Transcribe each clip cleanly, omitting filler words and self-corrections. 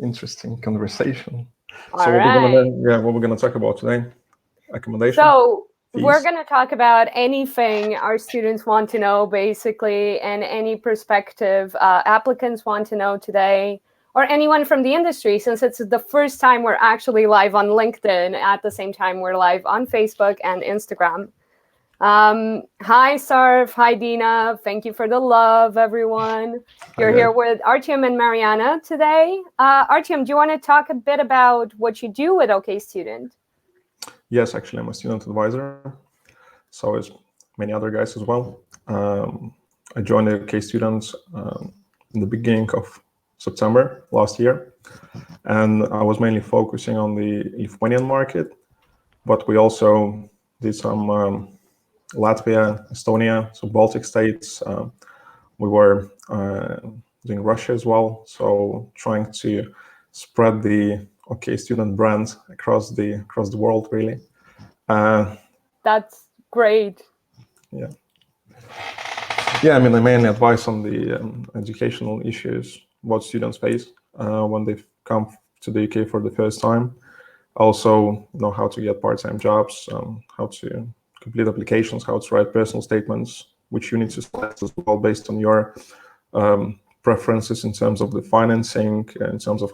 interesting conversation. All So right. what we're gonna talk about today? Accommodation, So we're fees. going to talk about anything our students want to know, basically, and any prospective applicants want to know today, or anyone from the industry, since it's the first time we're actually live on LinkedIn. At the same time, we're live on Facebook and Instagram. Hi, Sarv. Hi, Dina. Thank you for the love, everyone. Hi You're here guys. with Artiom and Mariana today. Artiom, do you want to talk a bit about what you do with OK Student? Yes, actually, I'm a student advisor. So is many other guys as well. I joined the UK Students in the beginning of September last year, and I was mainly focusing on the Lithuanian market, but we also did some Latvia, Estonia, so Baltic states. We were doing Russia as well, so trying to spread the OK Student brand across the world, really. That's great. Yeah. Yeah, I mean, I mainly advise on the educational issues what students face when they come to the UK for the first time. Also, know how to get part-time jobs, how to complete applications, how to write personal statements, which you need to select as well based on your preferences in terms of the financing, in terms of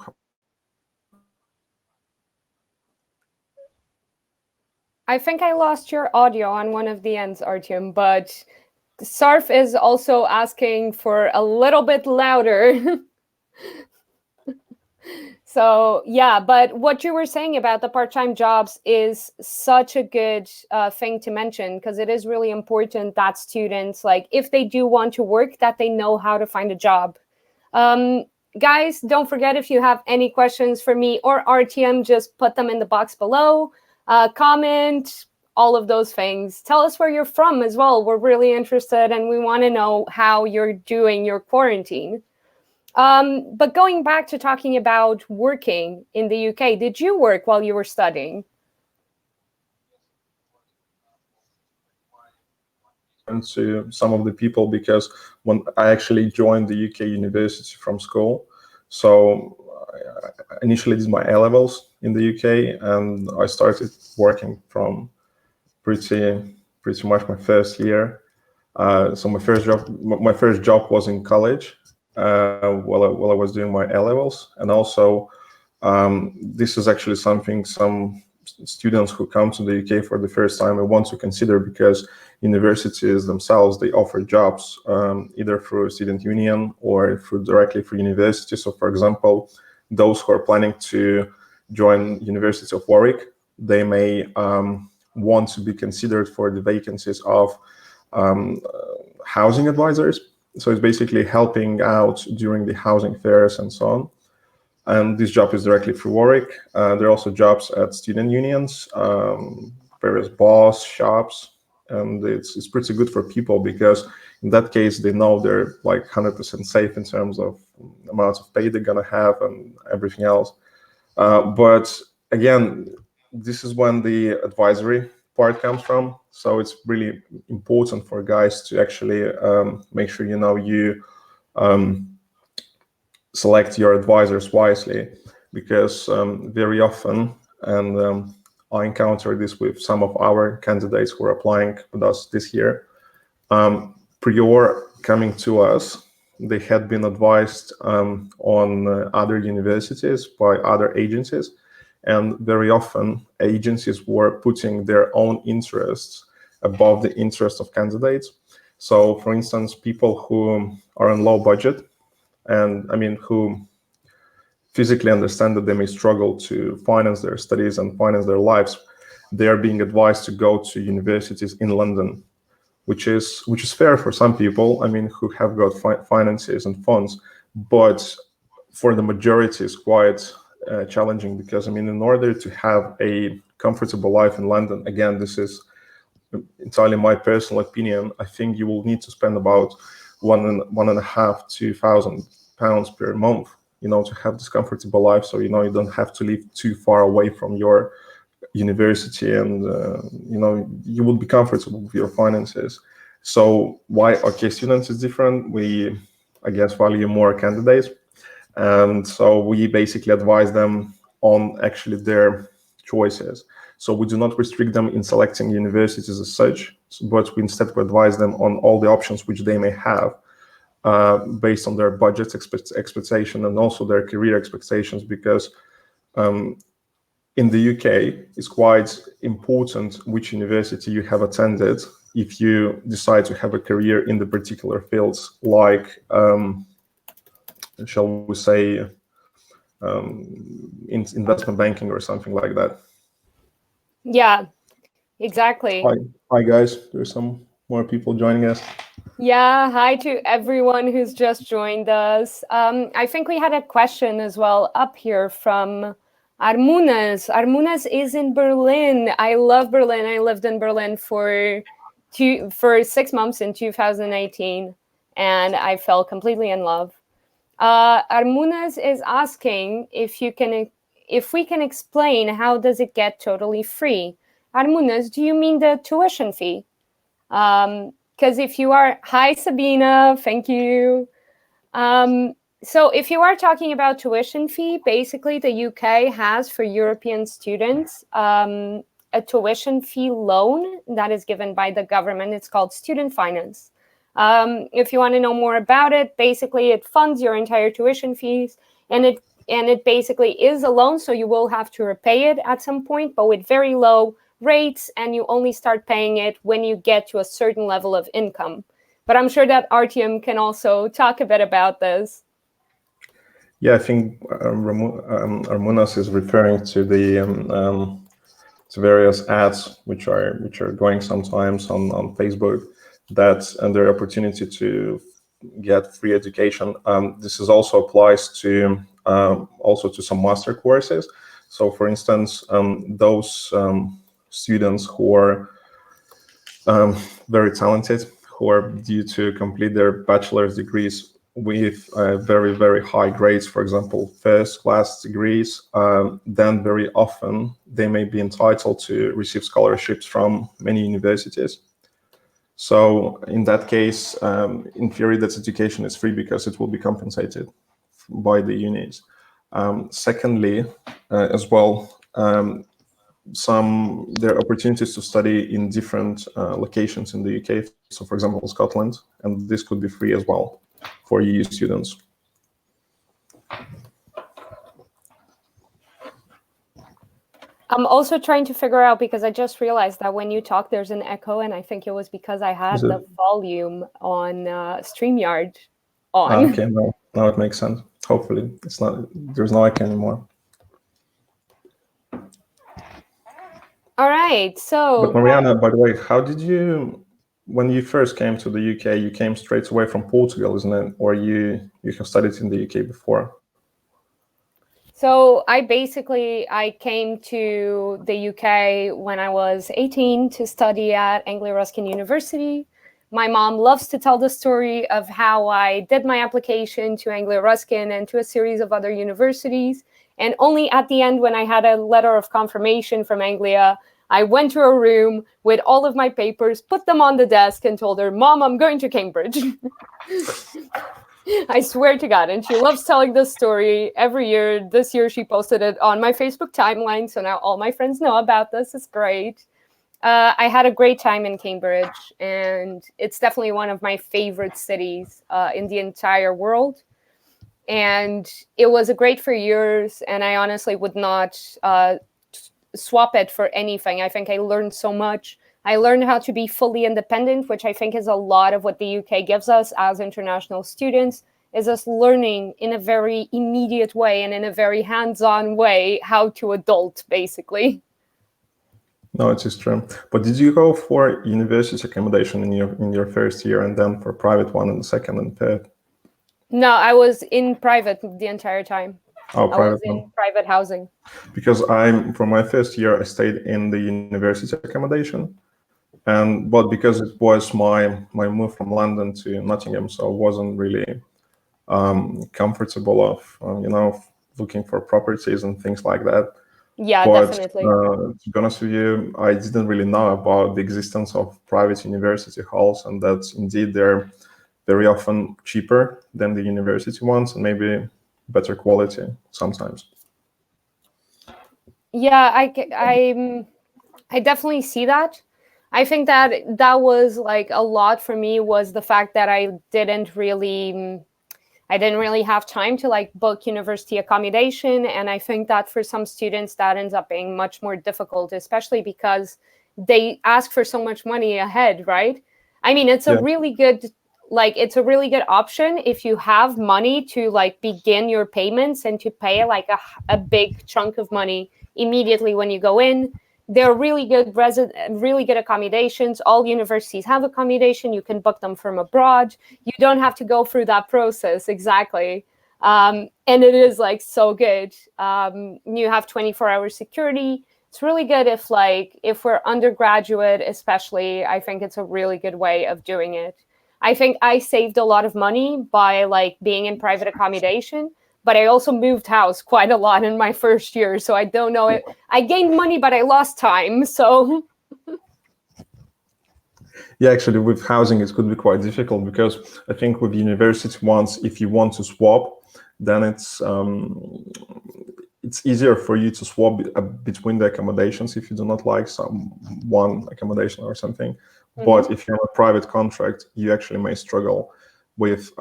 I think I lost your audio on one of the ends, Artyom, but Sarf is also asking for a little bit louder. So, yeah, but what you were saying about the part-time jobs is such a good thing to mention, because it is really important that students, like, if they do want to work, that they know how to find a job. Um, Guys, don't forget, if you have any questions for me or RTM, just put them in the box below. Comment, all of those things. Tell us where you're from as well. We're really interested and we want to know how you're doing your quarantine. But going back to talking about working in the UK, did you work while you were studying? to some of the people because when I actually joined the UK university from school, so I initially did my A levels in the UK and I started working from pretty much my first year. So my first job was in college while I was doing my A levels, and also this is actually something some students who come to the UK for the first time want to consider because universities themselves they offer jobs either through student union or directly through university. So, for example, those who are planning to join University of Warwick, they may want to be considered for the vacancies of housing advisors. So it's basically helping out during the housing fairs and so on. And this job is directly through Warwick. There are also jobs at student unions, various bars, shops, and it's pretty good for people because in that case they know they're like 100% safe in terms of amounts of pay they're gonna have and everything else. But again, this is when the advisory part comes from. So it's really important for guys to actually make sure you select your advisors wisely, because very often, and I encountered this with some of our candidates who are applying with us this year, prior coming to us, they had been advised on other universities by other agencies, and very often agencies were putting their own interests above the interest of candidates. So, for instance, people who are on low budget and who physically understand that they may struggle to finance their studies and finance their lives, they are being advised to go to universities in London, which is fair for some people, who have got finances and funds, but for the majority it's quite challenging because in order to have a comfortable life in London, again, this is entirely my personal opinion, I think you will need to spend about £1,500–2,000 per month, to have this comfortable life. So you don't have to live too far away from your university, and you will be comfortable with your finances. So why OK Students is different? We, I guess, value more candidates, And so we basically advise them on actually their choices. So we do not restrict them in selecting universities as such, but we instead advise them on all the options which they may have based on their budget expectation and also their career expectations, because in the UK, it's quite important which university you have attended if you decide to have a career in the particular fields, like, shall we say, in investment banking or something like that. Yeah, exactly. Hi guys, there's some more people joining us. Yeah, hi to everyone who's just joined us. I think we had a question as well up here from Armunas. Armunas is in Berlin. I love Berlin. I lived in Berlin for 6 months in 2018, and I fell completely in love. Armunas is asking if we can explain how does it get totally free. Armunas, do you mean the tuition fee? Because if you are, hi Sabina, thank you. So if you are talking about tuition fee, basically the UK has for European students a tuition fee loan that is given by the government. It's called student finance. If you want to know more about it, basically it funds your entire tuition fees, and it basically is a loan, so you will have to repay it at some point, but with very low rates, and you only start paying it when you get to a certain level of income. But I'm sure that Artiom can also talk a bit about this. Yeah, I think Armunas is referring to the to various ads which are going sometimes on Facebook, that and their opportunity to get free education. This is also applies to also to some master courses. So, for instance, those students who are very talented, who are due to complete their bachelor's degrees with very, very high grades, for example, first-class degrees, then very often they may be entitled to receive scholarships from many universities. So in that case, in theory, that education is free because it will be compensated by the unis. Secondly, as well, there are opportunities to study in different locations in the UK. So, for example, Scotland, and this could be free as well for EU students. I'm also trying to figure out, because I just realized that when you talk, there's an echo, and I think it was because I had the volume on StreamYard on. Okay, now it makes sense. Hopefully, it's not. There's no echo anymore. All right, so. But Mariana, by the way, how did you, when you first came to the UK, you came straight away from Portugal, isn't it? Or you have studied in the UK before? So I came to the UK when I was 18 to study at Anglia-Ruskin University. My mom loves to tell the story of how I did my application to Anglia-Ruskin and to a series of other universities. And only at the end, when I had a letter of confirmation from Anglia, I went to a room with all of my papers, put them on the desk, and told her, "Mom, I'm going to Cambridge." I swear to God. And she loves telling this story every year. This year, she posted it on my Facebook timeline. So now all my friends know about this. It's great. I had a great time in Cambridge, and it's definitely one of my favorite cities in the entire world. And it was a great 4 years, and I honestly would not swap it for anything. I think I learned so much. I learned how to be fully independent, which I think is a lot of what the UK gives us as international students, is us learning in a very immediate way and in a very hands-on way how to adult, basically. No, it is true. But did you go for university accommodation in your first year and then for a private one in the second and third? No, I was in private the entire time. Oh, private. I was in private housing. Because for my first year, I stayed in the university accommodation. But because it was my move from London to Nottingham, so I wasn't really comfortable of looking for properties and things like that. Yeah, but, definitely. To be honest with you, I didn't really know about the existence of private university halls, and that indeed they're very often cheaper than the university ones, and maybe better quality sometimes. Yeah, I definitely see that. I think that that was like a lot for me, was the fact that I didn't really have time to like book university accommodation. And I think that for some students that ends up being much more difficult, especially because they ask for so much money ahead, right? I mean, it's a Yeah. really good, like, it's a really good option if you have money to like begin your payments and to pay like a big chunk of money immediately when you go in. They're really good accommodations. All universities have accommodation. You can book them from abroad. You don't have to go through that process. Exactly. And it is like so good. You have 24-hour security. It's really good if we're undergraduate, especially. I think it's a really good way of doing it. I think I saved a lot of money by like being in private accommodation, but I also moved house quite a lot in my first year. So I don't know it. I gained money, but I lost time. So Yeah, actually, with housing, it could be quite difficult because I think with university ones, if you want to swap, then it's easier for you to swap between the accommodations if you do not like some one accommodation or something. But if you're on a private contract, you actually may struggle with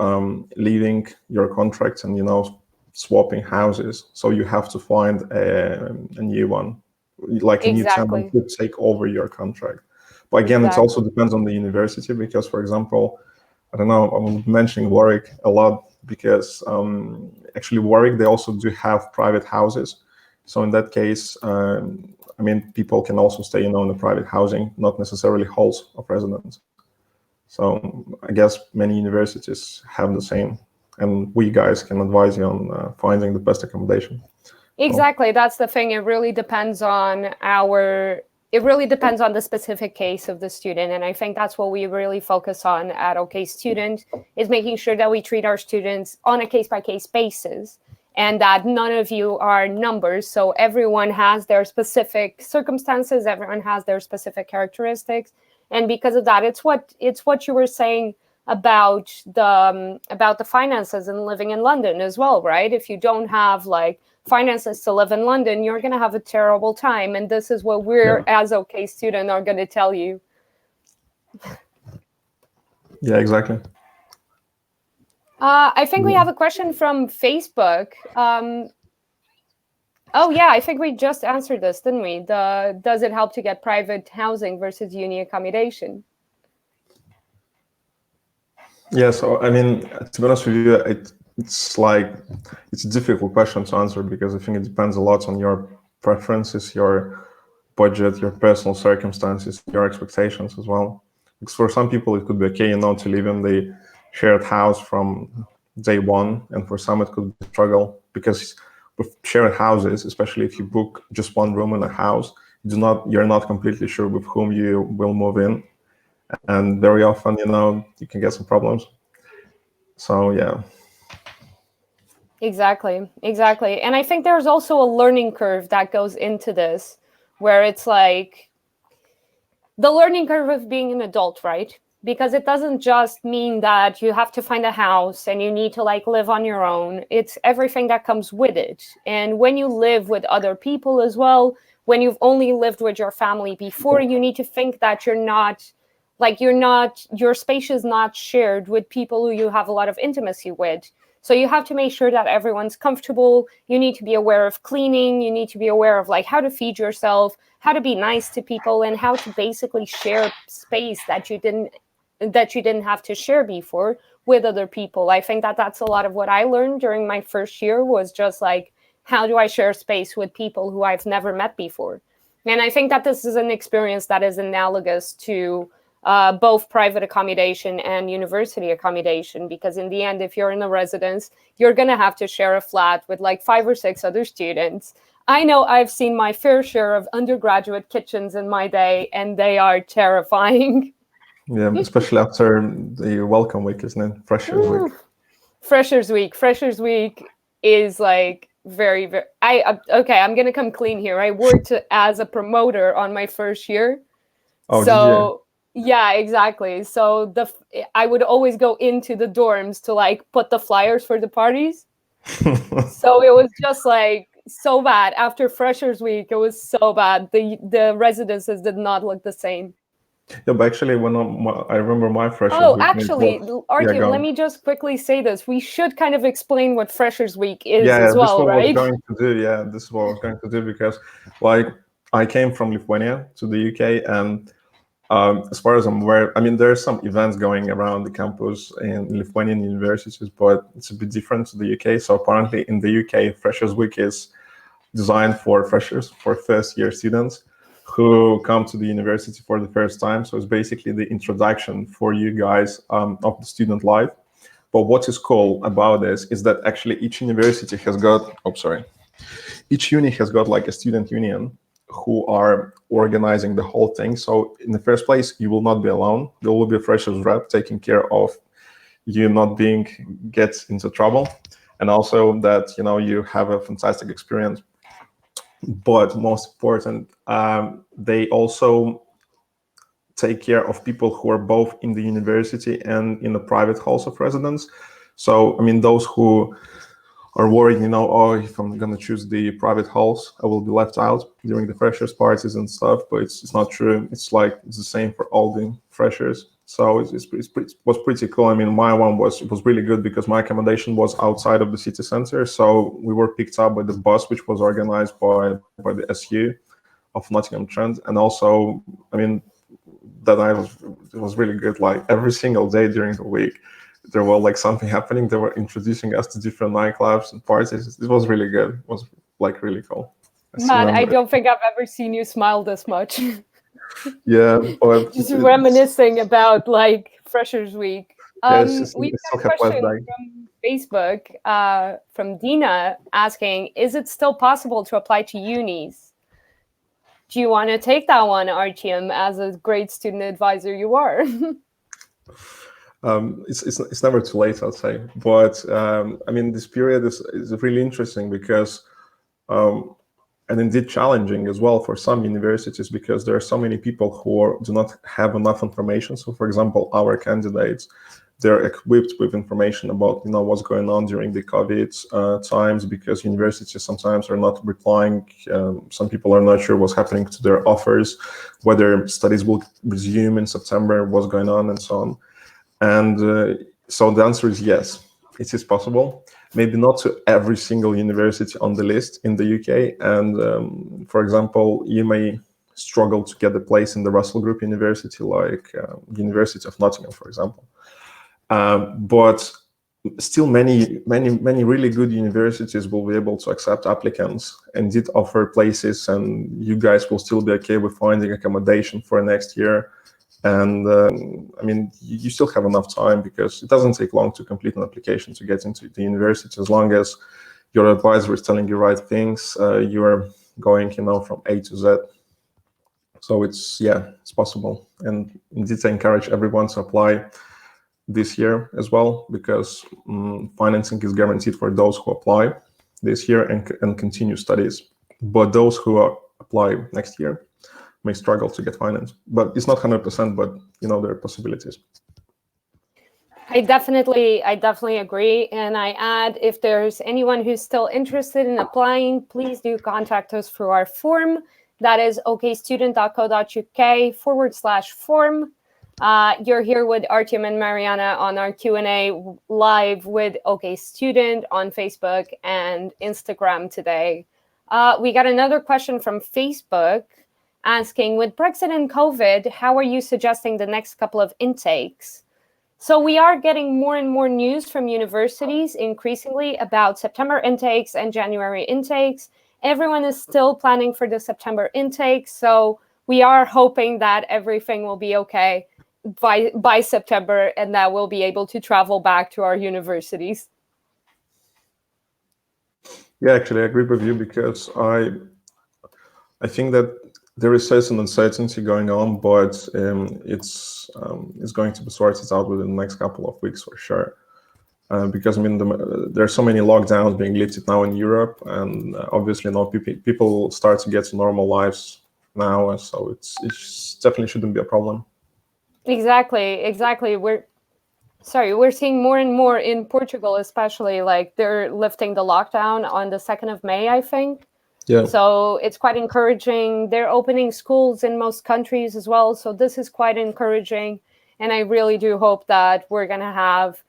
leaving your contract and swapping houses. So you have to find a new one, like a new tenant exactly. to take over your contract. But again, it also depends on the university because, for example, I don't know, I'm mentioning Warwick a lot because actually Warwick, they also do have private houses. So in that case, I mean, people can also stay, in the private housing, not necessarily halls of residence. So I guess many universities have the same, and we guys can advise you on finding the best accommodation. Exactly. That's the thing. It really depends on the specific case of the student. And I think that's what we really focus on at OK Student, is making sure that we treat our students on a case-by-case basis and that none of you are numbers. So everyone has their specific circumstances, everyone has their specific characteristics. And because of that, it's what you were saying about the finances and living in London as well, right? If you don't have like finances to live in London, you're going to have a terrible time. And this is what we're, as OK Student, are going to tell you. Yeah, exactly. I think we have a question from Facebook. Oh, yeah, I think we just answered this, didn't we? Does it help to get private housing versus uni accommodation? Yeah, so I mean, to be honest with you, it's a difficult question to answer because I think it depends a lot on your preferences, your budget, your personal circumstances, your expectations as well. Because for some people, it could be okay, to live in the shared house from day one, and for some, it could be a struggle because with shared houses, especially if you book just one room in a house, you're not completely sure with whom you will move in, and very often, you can get some problems. So yeah. Exactly. And I think there's also a learning curve that goes into this, where it's like the learning curve of being an adult, right? Because it doesn't just mean that you have to find a house and you need to like live on your own. It's everything that comes with it. And when you live with other people as well, when you've only lived with your family before, you need to think that your space is not shared with people who you have a lot of intimacy with. So you have to make sure that everyone's comfortable. You need to be aware of cleaning. You need to be aware of like how to feed yourself, how to be nice to people, and how to basically share space that you didn't have to share before with other people. I think that that's a lot of what I learned during my first year, was just like, how do I share space with people who I've never met before? And I think that this is an experience that is analogous to both private accommodation and university accommodation, because in the end, if you're in a residence, you're going to have to share a flat with like 5 or 6 other students. I know I've seen my fair share of undergraduate kitchens in my day, and they are terrifying. Yeah, especially after the welcome week, isn't it? Freshers week. Freshers week is like very, very. I'm gonna come clean here. I worked as a promoter on my first year, Oh, did so yeah, exactly. So I would always go into the dorms to like put the flyers for the parties. So it was just like so bad. After Freshers Week, it was so bad. The residences did not look the same. Yeah, but actually, I remember my freshers Oh, week. actually, Yeah, Artiom, go let on. me just quickly say this. We should kind of explain what Freshers Week is Yeah, as this is well, what I was right? going to do. Yeah, this is what I was going to do because, like, I came from Lithuania to the UK, and as far as I'm aware, I mean, there are some events going around the campus in Lithuanian universities, but it's a bit different to the UK. So apparently, in the UK, Freshers Week is designed for freshers, for first-year students who come to the university for the first time. So it's basically the introduction for you guys of the student life. But what is cool about this is that actually each university has got, each uni has got like a student union who are organizing the whole thing. So in the first place, you will not be alone. There will be a freshers rep taking care of you not being get into trouble, and also that you have a fantastic experience. But most important, they also take care of people who are both in the university and in the private halls of residence. So I mean, those who are worried, oh, if I'm going to choose the private halls, I will be left out during the freshers parties and stuff. But it's not true. It's the same for all the freshers. So it was pretty cool. I mean, my one was really good because my accommodation was outside of the city center. So we were picked up by the bus, which was organized by the SU of Nottingham Trent. And also, I mean, that night was really good. Like every single day during the week, there was like something happening. They were introducing us to different nightclubs and parties. It was really good. It was like really cool. I still Man, I remember. don't think I've ever seen you smile this much. Yeah, but Just reminiscing about like Freshers Week. yeah, We've it still got a kept left question back. from Facebook from Dina asking, is it still possible to apply to unis? Do you want to take that one, Artiom, as a great student advisor you are? It's never too late, I'd say. But I mean, this period is really interesting because, and indeed challenging as well for some universities because there are so many people who do not have enough information. So, for example, our candidates, they're equipped with information about what's going on during the COVID times because universities sometimes are not replying. Some people are not sure what's happening to their offers, whether studies will resume in September, what's going on, and so on. And so the answer is yes, it is possible. Maybe not to every single university on the list in the UK. And for example, you may struggle to get a place in the Russell Group University, like University of Nottingham, for example. But still, many really good universities will be able to accept applicants and did offer places, and you guys will still be okay with finding accommodation for next year. And I mean, you still have enough time because it doesn't take long to complete an application to get into the university, as long as your advisor is telling you right things. You're going, from A to Z. So it's possible. And indeed, I encourage everyone to apply this year as well, because financing is guaranteed for those who apply this year and continue studies. But those who apply next year may struggle to get finance. But it's not 100%, but there are possibilities. I definitely agree. And I add, if there's anyone who's still interested in applying, please do contact us through our form. That is okstudent.co.uk/form. You're here with Artiom and Mariana on our Q&A live with OK Student on Facebook and Instagram today. We got another question from Facebook asking, with Brexit and COVID, how are you suggesting the next couple of intakes? So we are getting more and more news from universities increasingly about September intakes and January intakes. Everyone is still planning for the September intake. So we are hoping that everything will be okay by September and that we'll be able to travel back to our universities. Yeah, actually, I agree with you because I think that there is certain uncertainty going on, but it's going to be sorted out within the next couple of weeks for sure. Because I mean, there are so many lockdowns being lifted now in Europe, and obviously now people start to get to normal lives now, so it definitely shouldn't be a problem. Exactly. Sorry, we're seeing more and more in Portugal, especially like they're lifting the lockdown on the 2nd of May, I think. Yeah. So it's quite encouraging. They're opening schools in most countries as well. So this is quite encouraging. And I really do hope that we're going to have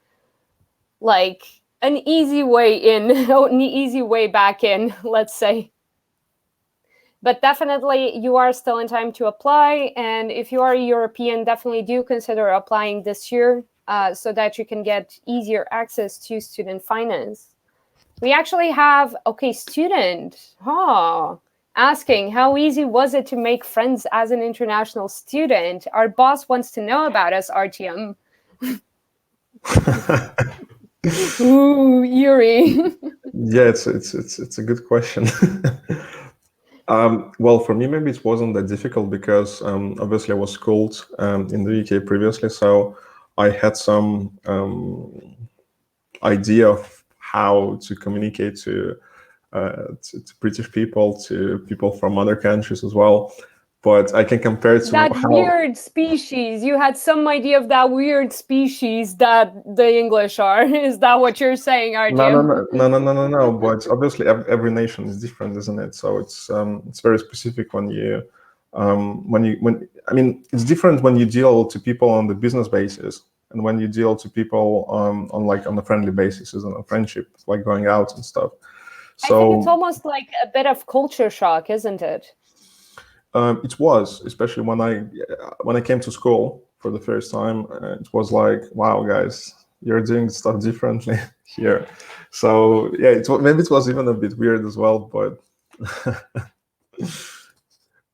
like an easy way in, an easy way back in, let's say. But definitely you are still in time to apply. And if you are a European, definitely do consider applying this year so that you can get easier access to student finance. We actually have, okay, student, asking how easy was it to make friends as an international student? Our boss wants to know about us, Artiom. Ooh, Yuri. Yeah, it's a good question. Well, for me, maybe it wasn't that difficult because obviously I was schooled in the UK previously, so I had some idea of how to communicate to British people, to people from other countries as well. But I can compare it to That how. weird species. You had some idea of that weird species that the English are. Is that what you're saying, No, no, Artiom? no, no, no, no, no, no. But obviously, every nation is different, isn't it? So it's very specific when I mean, it's different when you deal to people on the business basis and when you deal to people on like on a friendly basis and a friendship, like going out and stuff. I think it's So almost like a bit of culture shock, isn't it? it was, especially when I came to school for the first time. It was like, wow, guys, you're doing stuff differently here. So yeah, maybe it was even a bit weird as well, but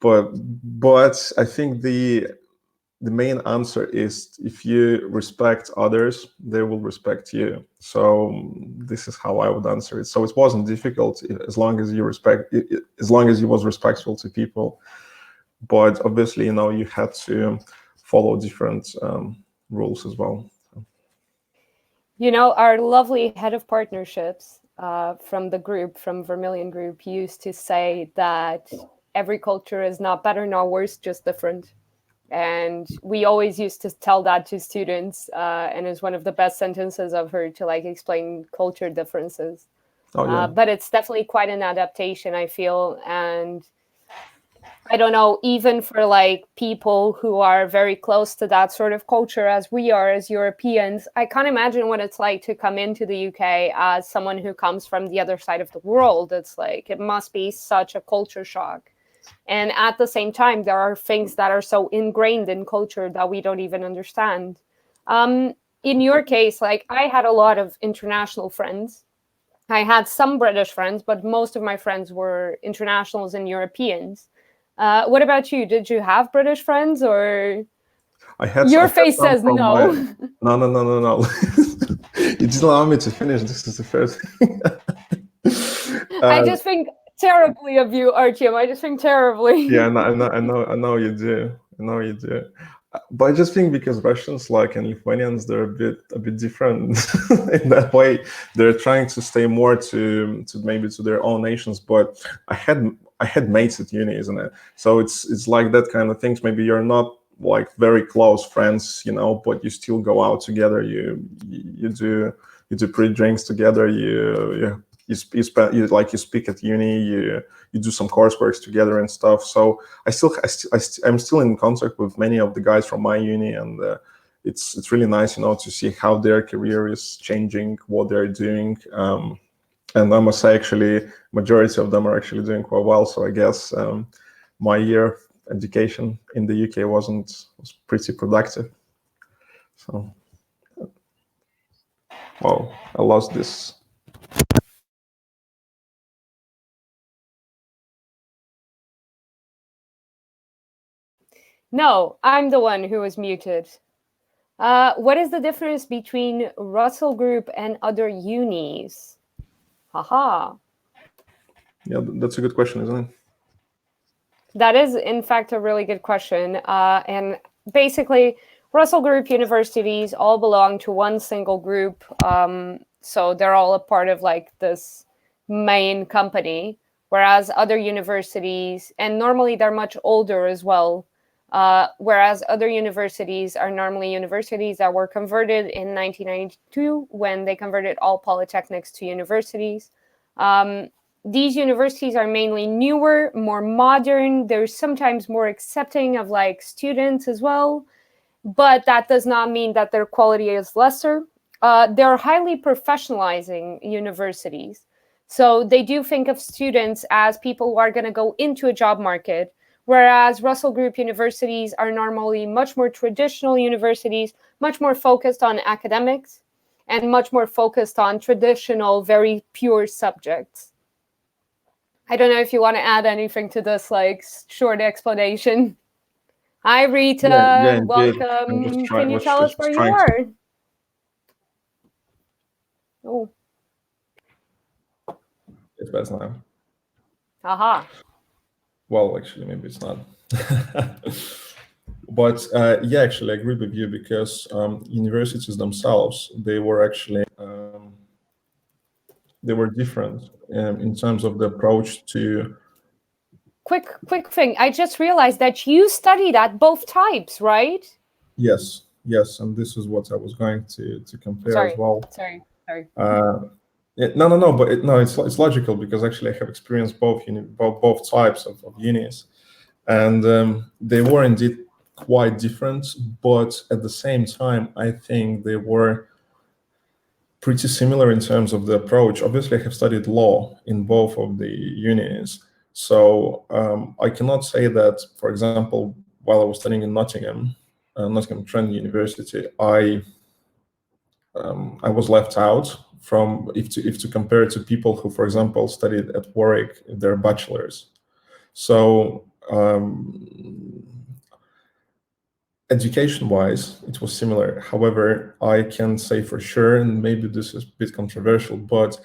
but I think the main answer is if you respect others, they will respect you. So this is how I would answer it. So it wasn't difficult as long as as long as you was respectful to people. But obviously, you had to follow different rules as well. Our lovely head of partnerships from the group, from Vermilion Group, used to say that every culture is not better nor worse, just different. And we always used to tell that to students, and it's one of the best sentences I've heard to like explain culture differences. Oh yeah. But it's definitely quite an adaptation, I feel, and I don't know, even for like people who are very close to that sort of culture as we are as Europeans, I can't imagine what it's like to come into the UK as someone who comes from the other side of the world. It's like, it must be such a culture shock. And at the same time, there are things that are so ingrained in culture that we don't even understand. In your case, like I had a lot of international friends. I had some British friends, but most of my friends were internationals and Europeans. What about you? Did you have British friends or I your had face some says from no? no, no, no, no, no. You didn't allow me to finish. This is the first thing. I just think terribly of you, Artiom. I just think terribly. Yeah, I know you do. I know you do. But I just think because Russians, like and Lithuanians, they're a bit different in that way. They're trying to stay more to maybe to their own nations. But I had mates at uni, isn't it? So it's like that kind of things. Maybe you're not like very close friends, but you still go out together. You do pre-drinks together. You speak at uni. You do some coursework together and stuff. So I'm still in contact with many of the guys from my uni, and it's really nice, to see how their career is changing, what they're doing. And I must say, actually, majority of them are actually doing quite well. So I guess my year of education in the UK was pretty productive. So, wow, I lost this. No, I'm the one who was muted. What is the difference between Russell Group and other unis? Haha. Yeah, that's a good question, isn't it? That is, in fact, a really good question. And basically, Russell Group universities all belong to one single group. So they're all a part of like this main company, whereas other universities, and normally they're much older as well, whereas other universities are normally universities that were converted in 1992 when they converted all polytechnics to universities. These universities are mainly newer, more modern. They're sometimes more accepting of like students as well, but that does not mean that their quality is lesser. They're highly professionalizing universities. So they do think of students as people who are going to go into a job market, whereas Russell Group universities are normally much more traditional universities, much more focused on academics, and much more focused on traditional, very pure subjects. I don't know if you want to add anything to this, like, short explanation. Hi, Rita. Yeah, indeed. Welcome. Can you tell us where you are? Oh. It's better now. Aha. Well, actually, maybe it's not. But yeah, actually, I agree with you because universities themselves, they were actually they were different in terms of the approach to. Quick thing. I just realized that you studied at both types, right? Yes, and this is what I was going to compare as well. Sorry. No, but it's logical because actually I have experienced both types of unis, and they were indeed quite different, but at the same time, I think they were pretty similar in terms of the approach. Obviously, I have studied law in both of the unis, so I cannot say that, for example, while I was studying in Nottingham Trent University, I was left out from if to compare it to people who, for example, studied at Warwick, their bachelors. So education-wise, it was similar. However, I can say for sure, and maybe this is a bit controversial, but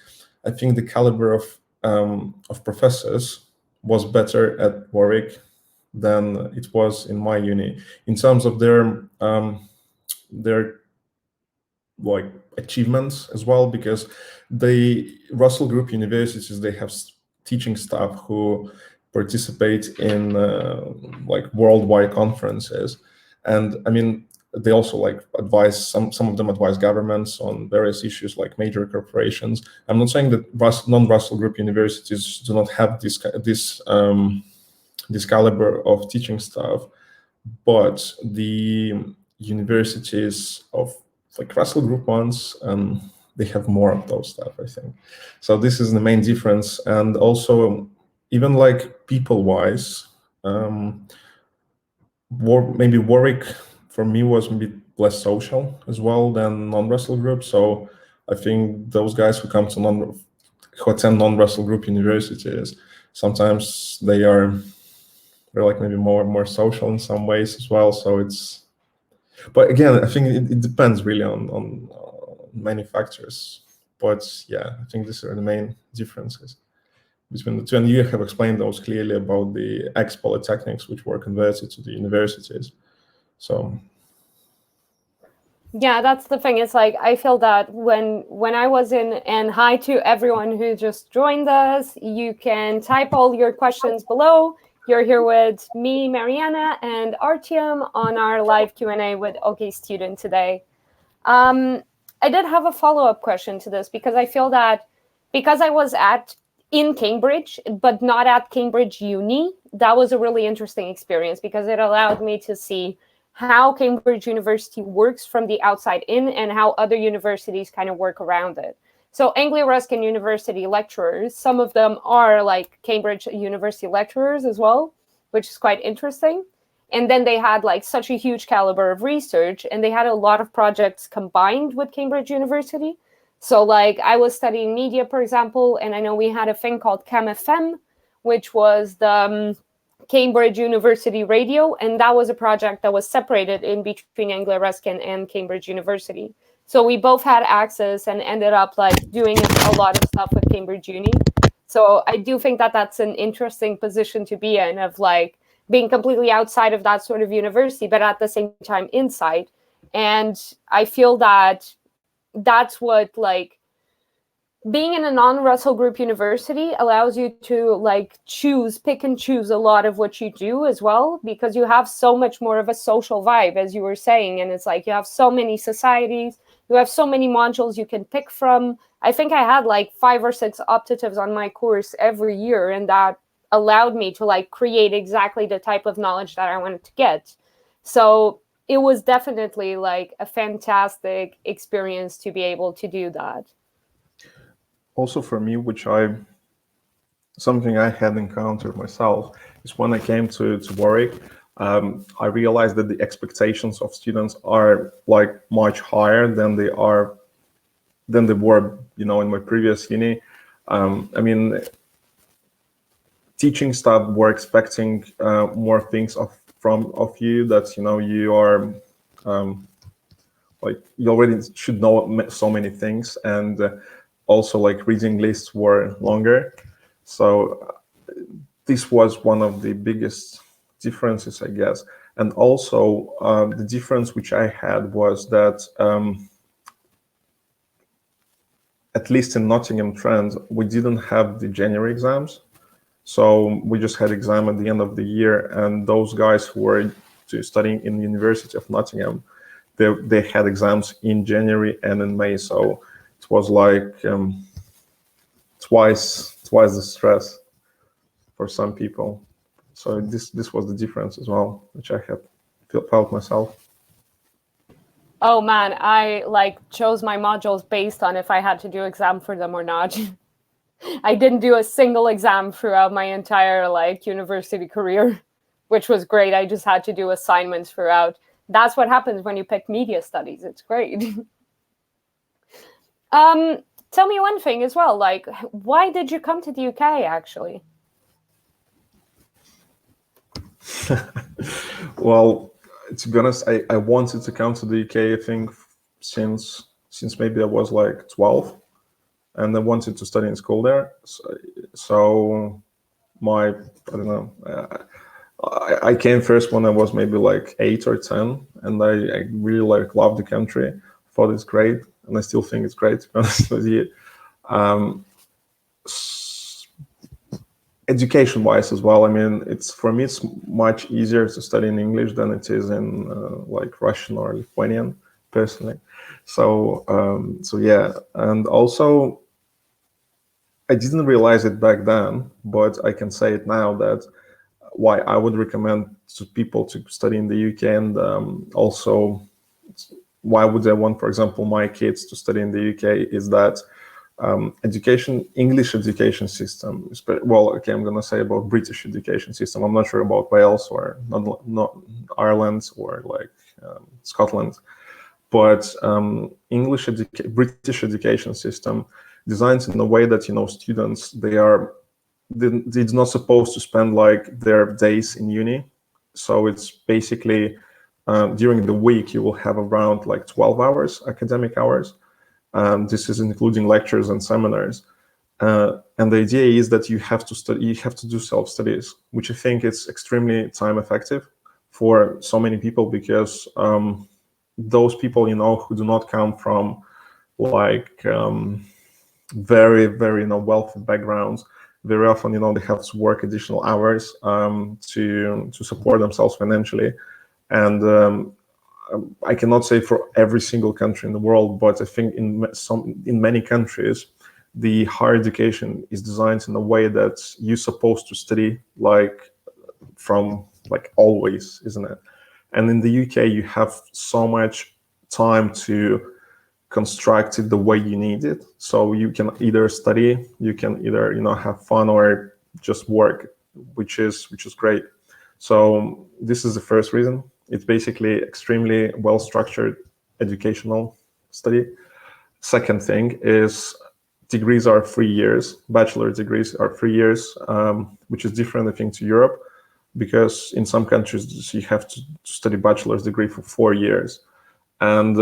I think the caliber of professors was better at Warwick than it was in my uni in terms of their like achievements as well, because the Russell Group universities, they have teaching staff who participate in like worldwide conferences, and I mean they also like advise some of them advise governments on various issues like major corporations. I'm not saying that non-Russell Group universities do not have this caliber of teaching staff, but the universities of like Russell Group ones, they have more of those stuff, I think. So this is the main difference. And also, even like people-wise, maybe Warwick for me was a bit less social as well than non-Russell Group. So I think those guys who attend non-Russell Group universities, sometimes they're like maybe more social in some ways as well. So but again, I think it depends really on many factors. But yeah, I think these are the main differences between the two. And you have explained those clearly about the ex-polytechnics, which were converted to the universities. So yeah, that's the thing. It's like I feel that when I was in, and hi to everyone who just joined us, you can type all your questions below. You're here with me, Mariana, and Artiom on our live Q&A with OK Student today. I did have a follow-up question to this because I feel that because I was in Cambridge, but not at Cambridge Uni, that was a really interesting experience because it allowed me to see how Cambridge University works from the outside in and how other universities kind of work around it. So Anglia-Ruskin University lecturers, some of them are like Cambridge University lecturers as well, which is quite interesting. And then they had like such a huge caliber of research, and they had a lot of projects combined with Cambridge University. So like I was studying media, for example, and I know we had a thing called CamFM, which was the Cambridge University Radio, and that was a project that was separated in between Anglia-Ruskin and Cambridge University. So we both had access and ended up like doing a lot of stuff with Cambridge Uni. So I do think that that's an interesting position to be in, of like being completely outside of that sort of university, but at the same time inside. And I feel that that's what like being in a non-Russell Group university allows you to like pick and choose a lot of what you do as well, because you have so much more of a social vibe, as you were saying. And it's like you have so many societies, you have so many modules you can pick from. I think I had like 5 or 6 optatives on my course every year, and that allowed me to like create exactly the type of knowledge that I wanted to get. So it was definitely like a fantastic experience to be able to do that. Also for me, something I had encountered myself, is when I came to Warwick, I realized that the expectations of students are like much higher than they were, in my previous uni. I mean, teaching staff were expecting more things of you, that you are like you already should know so many things, and also like reading lists were longer. So this was one of the biggest differences, I guess. And also the difference which I had was that at least in Nottingham Trent, we didn't have the January exams. So we just had exam at the end of the year, and those guys who were studying in the University of Nottingham, they had exams in January and in May. So it was like twice the stress for some people. So this was the difference as well, which I had felt myself. Oh man, I like chose my modules based on if I had to do exam for them or not. I didn't do a single exam throughout my entire like university career, which was great. I just had to do assignments throughout. That's what happens when you pick media studies. It's great. Tell me one thing as well. Like, why did you come to the UK actually? Well, to be honest, I wanted to come to the UK, I think, since maybe I was like 12, and I wanted to study in school there. So I don't know, I came first when I was maybe like 8 or 10, and I really like loved the country. Thought it's great, and I still think it's great, to be honest with you. Education-wise as well, I mean, for me it's much easier to study in English than it is in like Russian or Lithuanian, personally. So yeah, and also I didn't realize it back then, but I can say it now, that why I would recommend to people to study in the UK, and also why would I want, for example, my kids to study in the UK, is that English education system, well, okay, I'm going to say about British education system. I'm not sure about Wales or not Ireland or like Scotland, but British education system designed in a way that, students, they're not supposed to spend like their days in uni. So it's basically during the week you will have around like 12 hours, academic hours. This is including lectures and seminars. And the idea is that you have to study, you have to do self-studies, which I think is extremely time effective for so many people, because those people, who do not come from like very, very, wealthy backgrounds, very often, they have to work additional hours to support themselves financially. And I cannot say for every single country in the world, but I think in many countries, the higher education is designed in a way that you're supposed to study like from like always, isn't it? And in the UK, you have so much time to construct it the way you need it. So you can either study, you can either have fun, or just work, which is great. So this is the first reason. It's basically extremely well-structured educational study. Second thing is degrees are 3 years. Bachelor degrees are 3 years, which is different, I think, to Europe, because in some countries you have to study bachelor's degree for 4 years. And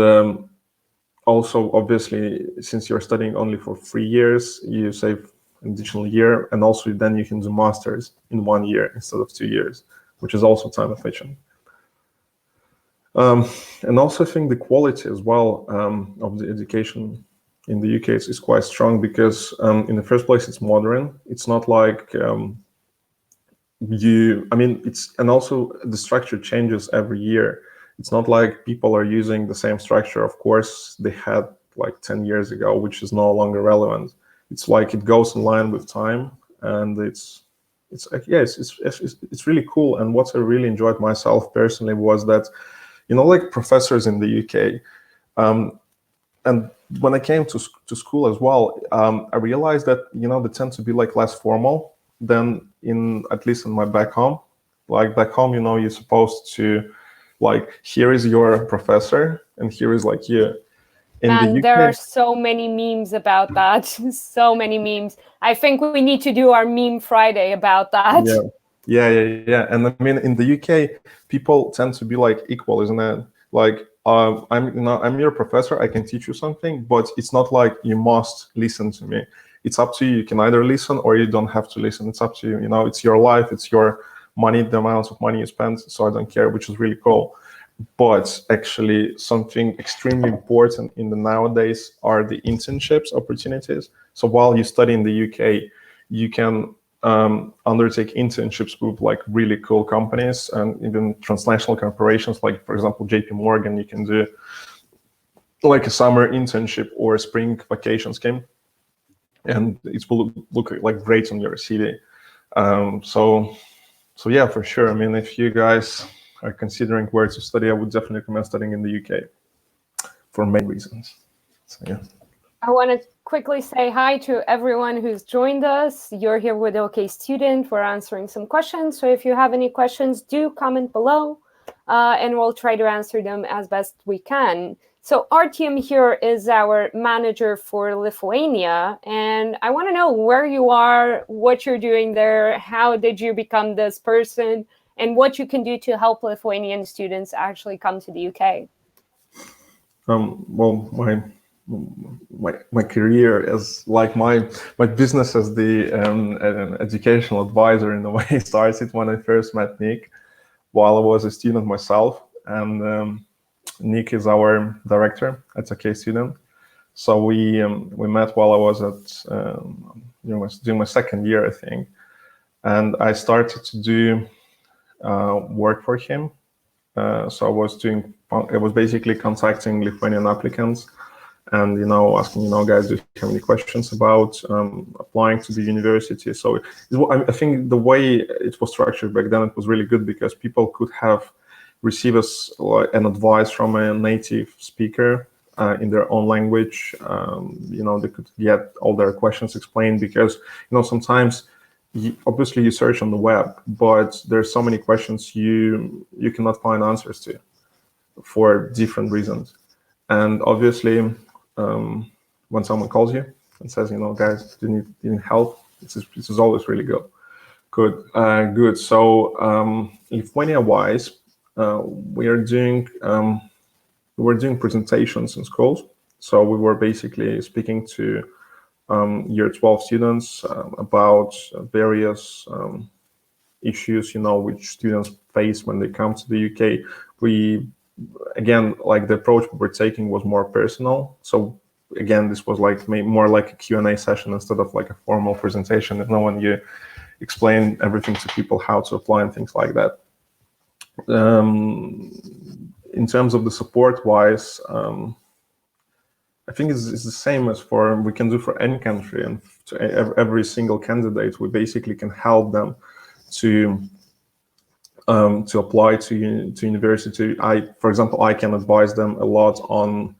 also, obviously, since you're studying only for 3 years, you save an additional year, and also then you can do masters in 1 year instead of 2 years, which is also time efficient. And also, I think the quality as well of the education in the UK is quite strong because in the first place it's modern. It's not like and also the structure changes every year. It's not like people are using the same structure, of course, they had like 10 years ago, which is no longer relevant. It's like it goes in line with time, and it's really cool. And what I really enjoyed myself personally was that, like professors in the UK, and when I came to school as well, I realized that, they tend to be like less formal than at least in my back home. Like back home, you're supposed to, like, here is your professor and here is like you. Man, there are so many memes about that. So many memes. I think we need to do our meme Friday about that. Yeah. And I mean, in the UK, people tend to be like equal, isn't it? Like, I'm your professor. I can teach you something, but it's not like you must listen to me. It's up to you. You can either listen or you don't have to listen. It's up to you. It's your life. It's your money, the amounts of money you spend. So I don't care, which is really cool. But actually, something extremely important in the nowadays are the internships opportunities. So while you study in the UK, you can undertake internships with like really cool companies and even transnational corporations. Like, for example, JP Morgan, you can do like a summer internship or a spring vacation scheme, and it will look like great on your CV. So yeah, for sure. I mean, if you guys are considering where to study, I would definitely recommend studying in the UK for many reasons. So yeah. I want to quickly say hi to everyone who's joined us. You're here with OK Student. We're answering some questions. So if you have any questions, do comment below and we'll try to answer them as best we can. So Artiom here is our manager for Lithuania. And I want to know where you are, what you're doing there, how did you become this person, and what you can do to help Lithuanian students actually come to the UK. Well, my career as like my business as the an educational advisor in a way started when I first met Nick while I was a student myself, and Nick is our director at OK Student. So we met while I was at doing my second year, I think, and I started to do work for him. So I was basically contacting Lithuanian applicants and, asking, guys, do you have any questions about applying to the university? So I think the way it was structured back then, it was really good because people could receive an advice from a native speaker in their own language. They could get all their questions explained because, sometimes obviously you search on the web, but there's so many questions you cannot find answers to for different reasons. And obviously, when someone calls you and says, guys, do you need help? This is always really good. So Lithuania-wise, we were doing presentations in schools. So we were basically speaking to year 12 students about various issues, which students face when they come to the UK. Again, like the approach we were taking was more personal. So again, this was like more like a Q&A session instead of like a formal presentation. When you explain everything to people, how to apply and things like that. In terms of the support-wise, I think it's the same as we can do for any country, and to every single candidate, we basically can help them to apply to university. For example, I can advise them a lot on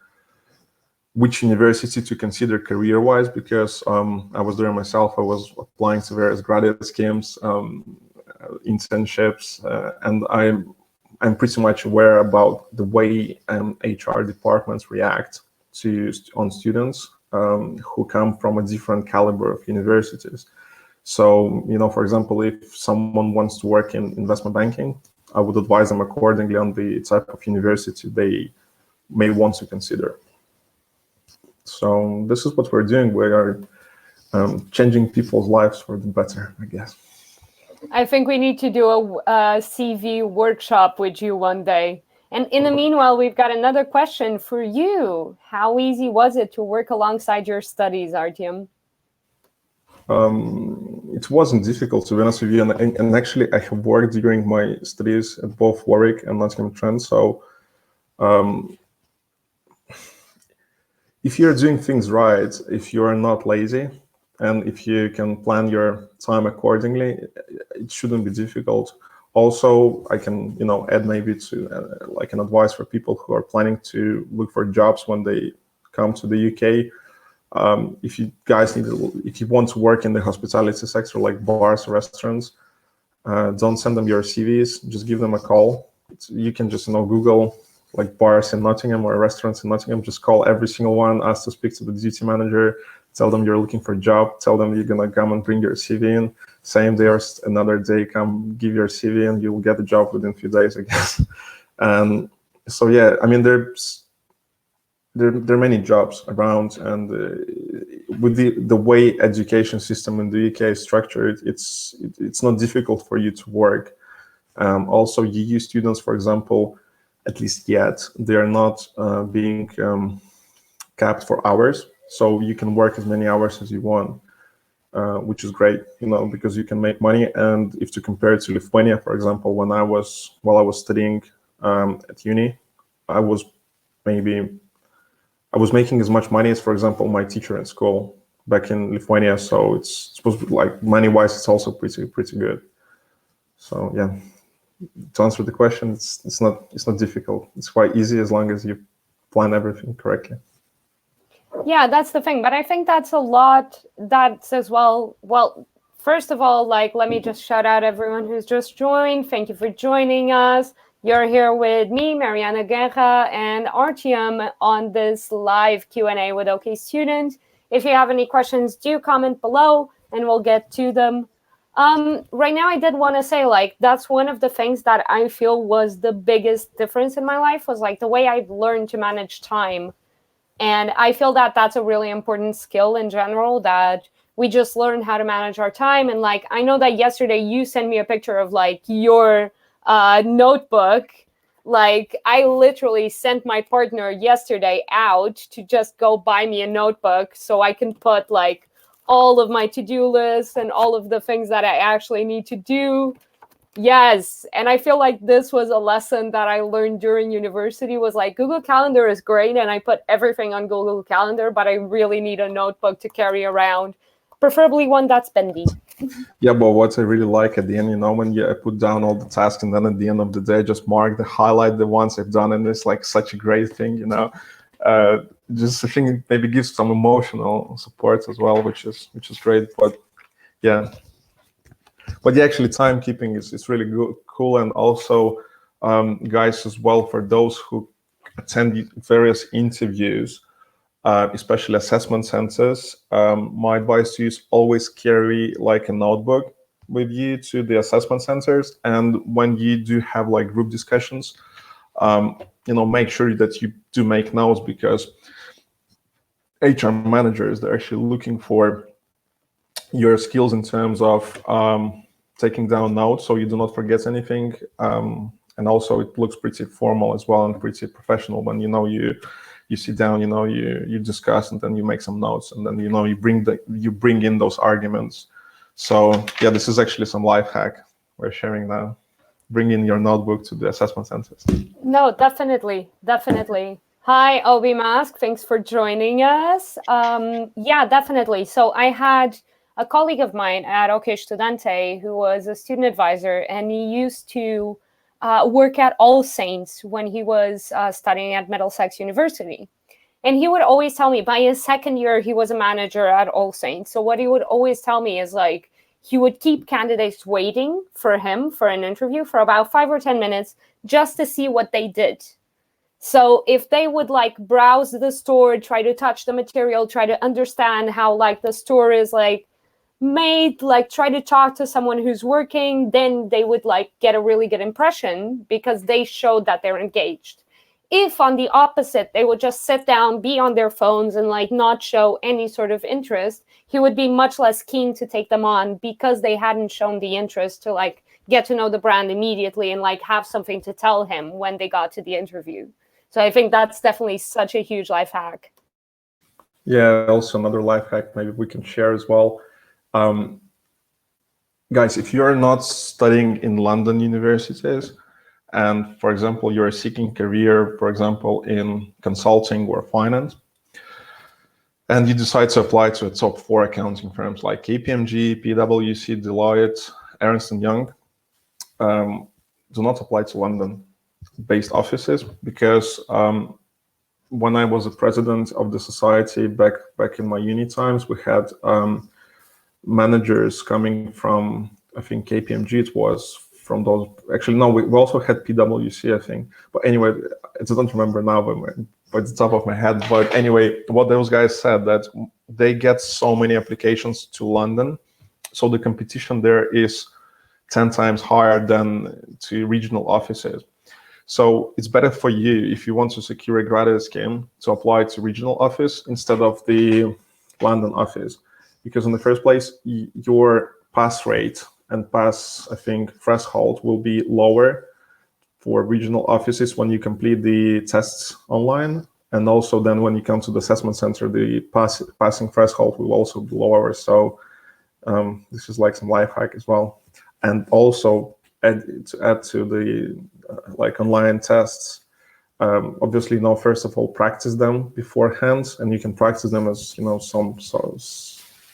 which university to consider career-wise because I was there myself. I was applying to various graduate schemes, internships, and I'm pretty much aware about the way HR departments react on students who come from a different caliber of universities. So, for example, if someone wants to work in investment banking, I would advise them accordingly on the type of university they may want to consider. So this is what we're doing. We are changing people's lives for the better, I guess. I think we need to do a CV workshop with you one day. And in the meanwhile, we've got another question for you. How easy was it to work alongside your studies, Artiom? It wasn't difficult, to be honest with you. And actually, I have worked during my studies at both Warwick and Nottingham-Trent. So if you're doing things right, if you're not lazy, and if you can plan your time accordingly, it shouldn't be difficult. Also, I can, add maybe to like an advice for people who are planning to look for jobs when they come to the UK. If you guys if you want to work in the hospitality sector, like bars, restaurants, don't send them your CVs. Just give them a call. You can just Google like bars in Nottingham or restaurants in Nottingham. Just call every single one, ask to speak to the duty manager, tell them you're looking for a job, tell them you're gonna come and bring your CV in. Same day or another day, come give your CV and you will get the job within a few days, I guess. So yeah, I mean, there are many jobs around, and with the way education system in the UK is structured, it's not difficult for you to work. Also, EU students, for example, at least yet, they are not being capped for hours, so you can work as many hours as you want, which is great, because you can make money. And if to compare it to Lithuania, for example, while I was studying at uni, I was making as much money as, for example, my teacher in school back in Lithuania. So it's supposed to be like money-wise, it's also pretty good. So yeah, to answer the question, it's not difficult. It's quite easy as long as you plan everything correctly. Yeah, that's the thing. But I think that's a lot. That's as well. Well, first of all, like, let me just shout out everyone who's just joined. Thank you for joining us. You're here with me, Mariana, Guerra, and Artiom on this live Q&A with OK Student. If you have any questions, do comment below and we'll get to them. Right now, I did want to say, like, that's one of the things that I feel was the biggest difference in my life, was like the way I've learned to manage time. And I feel that that's a really important skill in general, that we just learn how to manage our time. And like, I know that yesterday you sent me a picture of like your notebook. Like, I literally sent my partner yesterday out to just go buy me a notebook so I can put like all of my to-do lists and all of the things that I actually need to do. Yes, and I feel like this was a lesson that I learned during university, was like, Google Calendar is great and I put everything on Google Calendar, but I really need a notebook to carry around, preferably one that's bendy. Yeah, but what I really like at the end, when you put down all the tasks and then at the end of the day, just highlight the ones I've done, and it's like such a great thing, just I think it maybe gives some emotional support as well, which is great. But yeah, actually timekeeping is really good, cool. And also, guys, as well, for those who attend various interviews, especially assessment centers, my advice to you is always carry like a notebook with you to the assessment centers. And when you do have like group discussions, make sure that you do make notes, because HR managers, they're actually looking for your skills in terms of taking down notes, so you do not forget anything. And also it looks pretty formal as well and pretty professional when you sit down, you discuss, and then you make some notes, and then you bring in those arguments. So yeah, this is actually some life hack we're sharing now. Bring in your notebook to the assessment centers. No, definitely. Hi, Obi Mask. Thanks for joining us. Yeah, definitely. So I had a colleague of mine at OK Studente who was a student advisor, and he used to work at All Saints when he was studying at Middlesex University. And he would always tell me, by his second year, he was a manager at All Saints. So what he would always tell me is like, he would keep candidates waiting for him for an interview for about 5 or 10 minutes just to see what they did. So if they would like browse the store, try to touch the material, try to understand how like the store is like made, like try to talk to someone who's working, then they would like get a really good impression because they showed that they're engaged. If on the opposite, they would just sit down, be on their phones and like not show any sort of interest, he would be much less keen to take them on because they hadn't shown the interest to like get to know the brand immediately and like have something to tell him when they got to the interview. So I think that's definitely such a huge life hack. Yeah, also another life hack maybe we can share as well. Guys, if you're not studying in London universities, and for example, you're seeking career, for example, in consulting or finance, and you decide to apply to a top 4 accounting firms like KPMG, PwC, Deloitte, Ernst & Young, do not apply to London-based offices, because when I was a president of the society back in my uni times, we had managers coming from, I think KPMG it was, from those, actually no, we also had PwC, I think, but anyway, I don't remember now by the top of my head, but anyway, what those guys said, that they get so many applications to London, so the competition there is 10 times higher than to regional offices. So it's better for you, if you want to secure a graduate scheme, to apply to regional office instead of the London office, because in the first place, your pass rate and pass, I think, threshold will be lower for regional offices when you complete the tests online. And also then when you come to the assessment center, the passing threshold will also be lower. So this is like some life hack as well. And also to add to the like online tests, obviously now first of all practice them beforehand, and you can practice them as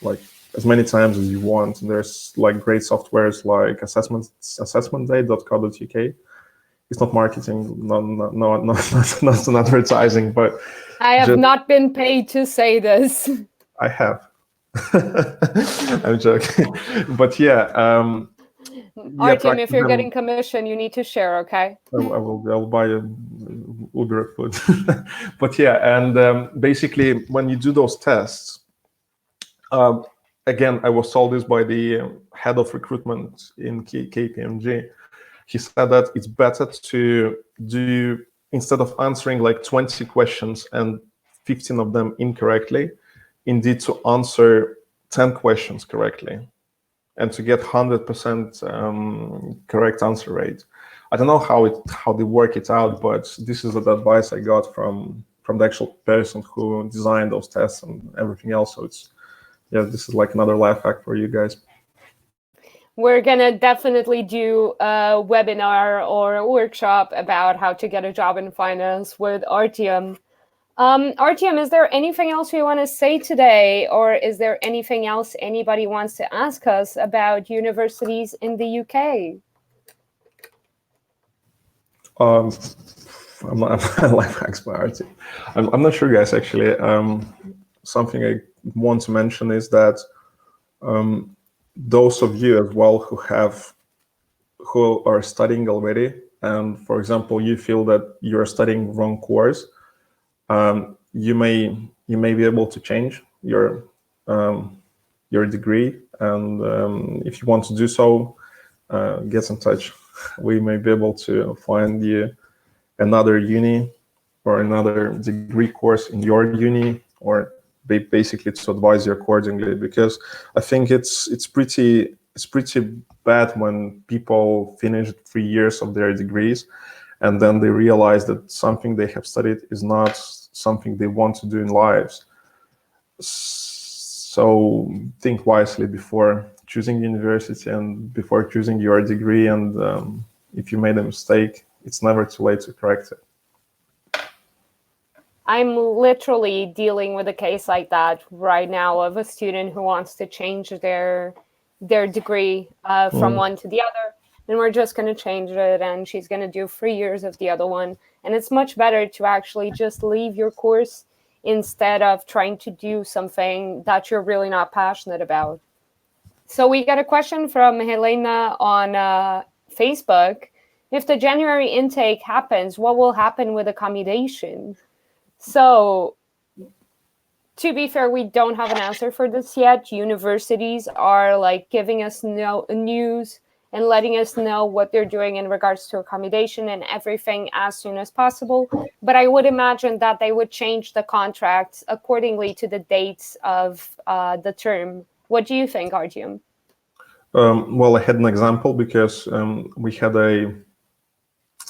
like as many times as you want. And there's like great softwares like assessmentday.co.uk. It's not marketing, not an advertising, but I have not been paid to say this. I have. I'm joking, but yeah. Artiom, if you're getting commission, you need to share, okay? I'll buy a Uber food. But yeah, and basically when you do those tests, again, I was told this by the head of recruitment in KPMG. He said that it's better to do, instead of answering like 20 questions and 15 of them incorrectly, indeed to answer 10 questions correctly and to get 100% correct answer rate. I don't know how they work it out, but this is the advice I got from the actual person who designed those tests and everything else. So it's, yeah, this is like another life hack for you guys. We're gonna definitely do a webinar or a workshop about how to get a job in finance with Artiom. Artiom, is there anything else we want to say today, or is there anything else anybody wants to ask us about universities in the UK? I'm not a life hacks by Artiom. I'm not sure, guys. Actually, something I want to mention is that those of you as well who are studying already, and for example, you feel that you're studying wrong course, you may be able to change your degree, and if you want to do so, get in touch. We may be able to find you another uni or another degree course in your uni, or basically to advise you accordingly, because I think it's pretty bad when people finish 3 years of their degrees and then they realize that something they have studied is not something they want to do in lives. So think wisely before choosing university and before choosing your degree, and if you made a mistake, it's never too late to correct it. I'm literally dealing with a case like that right now of a student who wants to change their degree from one to the other, and we're just going to change it, and she's going to do 3 years of the other one. And it's much better to actually just leave your course instead of trying to do something that you're really not passionate about. So we got a question from Helena on Facebook. If the January intake happens, what will happen with accommodation? So, to be fair, we don't have an answer for this yet. Universities are like giving us news and letting us know what they're doing in regards to accommodation and everything as soon as possible. But I would imagine that they would change the contracts accordingly to the dates of the term. What do you think, Artiom? Well, I had an example because we had a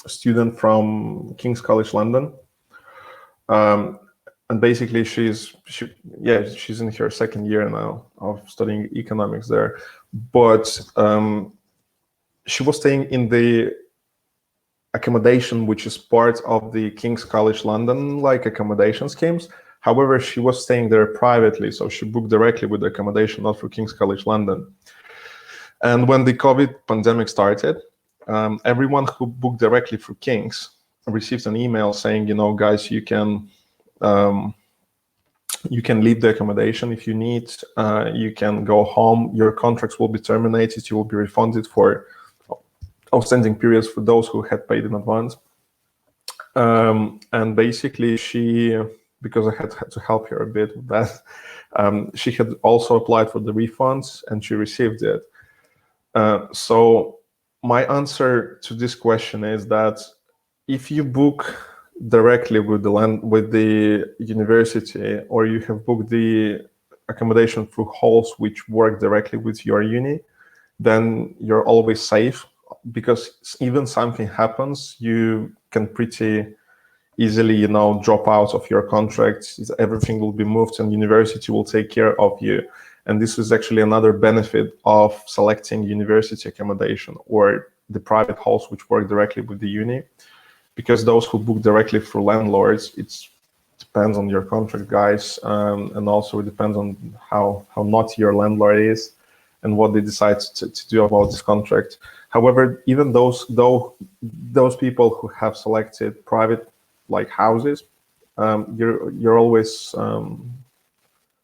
student from King's College London, and basically she's in her second year now of studying economics there, but she was staying in the accommodation which is part of the King's College London like accommodation schemes. However, she was staying there privately, so she booked directly with the accommodation, not through King's College London. And when the COVID pandemic started, everyone who booked directly through King's received an email saying, guys, you can leave the accommodation if you need. You can go home. Your contracts will be terminated. You will be refunded for outstanding periods for those who had paid in advance. And basically, because I had to help her a bit with that, she had also applied for the refunds and she received it. So my answer to this question is that if you book directly with the university, or you have booked the accommodation through halls which work directly with your uni, then you're always safe, because even something happens, you can pretty easily, drop out of your contract. Everything will be moved and university will take care of you. And this is actually another benefit of selecting university accommodation or the private halls which work directly with the uni, because those who book directly through landlords, it depends on your contract, guys, and also it depends on how naughty your landlord is and what they decide to do about this contract. However, even those people who have selected private like houses, you're always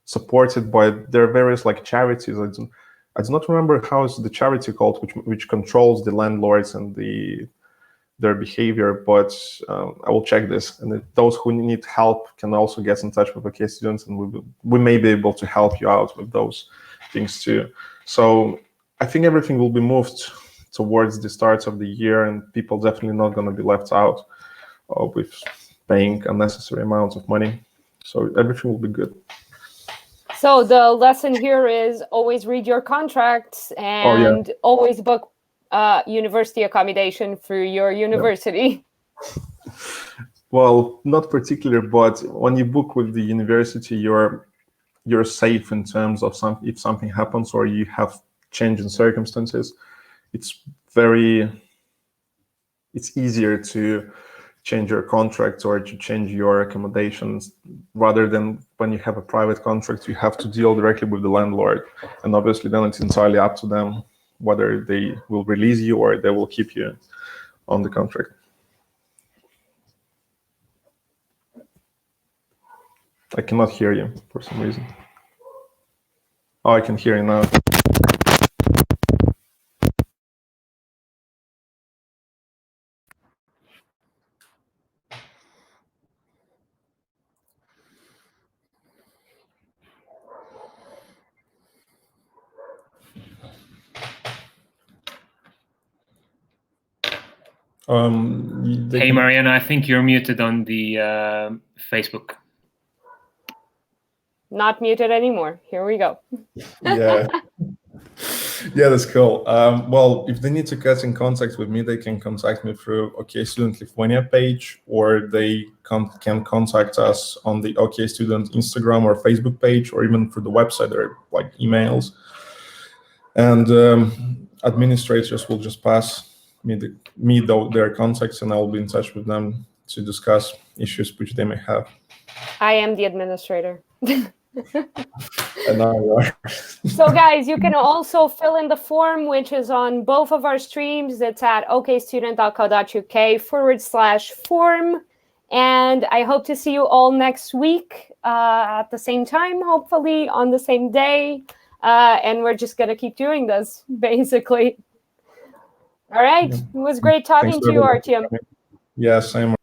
supported by their various like charities. I do not remember how is the charity called, which controls the landlords and their behavior, but I will check this. And those who need help can also get in touch with OK Students, and we may be able to help you out with those things too. So I think everything will be moved towards the start of the year, and people definitely not going to be left out with paying unnecessary amounts of money. So everything will be good. So the lesson here is always read your contracts and always book university accommodation through your university. Yeah. Well, not particularly, but when you book with the university, you're safe in terms of if something happens or you have change in circumstances. It's easier to change your contract or to change your accommodations, rather than when you have a private contract, you have to deal directly with the landlord. And obviously then it's entirely up to them whether they will release you or they will keep you on the contract. I cannot hear you for some reason. Oh, I can hear you now. Hey, Mariana, I think you're muted on the Facebook. Not muted anymore. Here we go. Yeah. Yeah, that's cool. Well, if they need to get in contact with me, they can contact me through OK Student Lithuania page, or they can contact us on the OK Student Instagram or Facebook page, or even through the website or like emails. And administrators will just pass me their contacts, and I will be in touch with them to discuss issues which they may have. I am the administrator. And now you are. So guys, you can also fill in the form, which is on both of our streams. It's at okstudent.co.uk/form. And I hope to see you all next week at the same time, hopefully on the same day. And we're just going to keep doing this, basically. All right. It was great talking to you, Artiom. Yeah, same.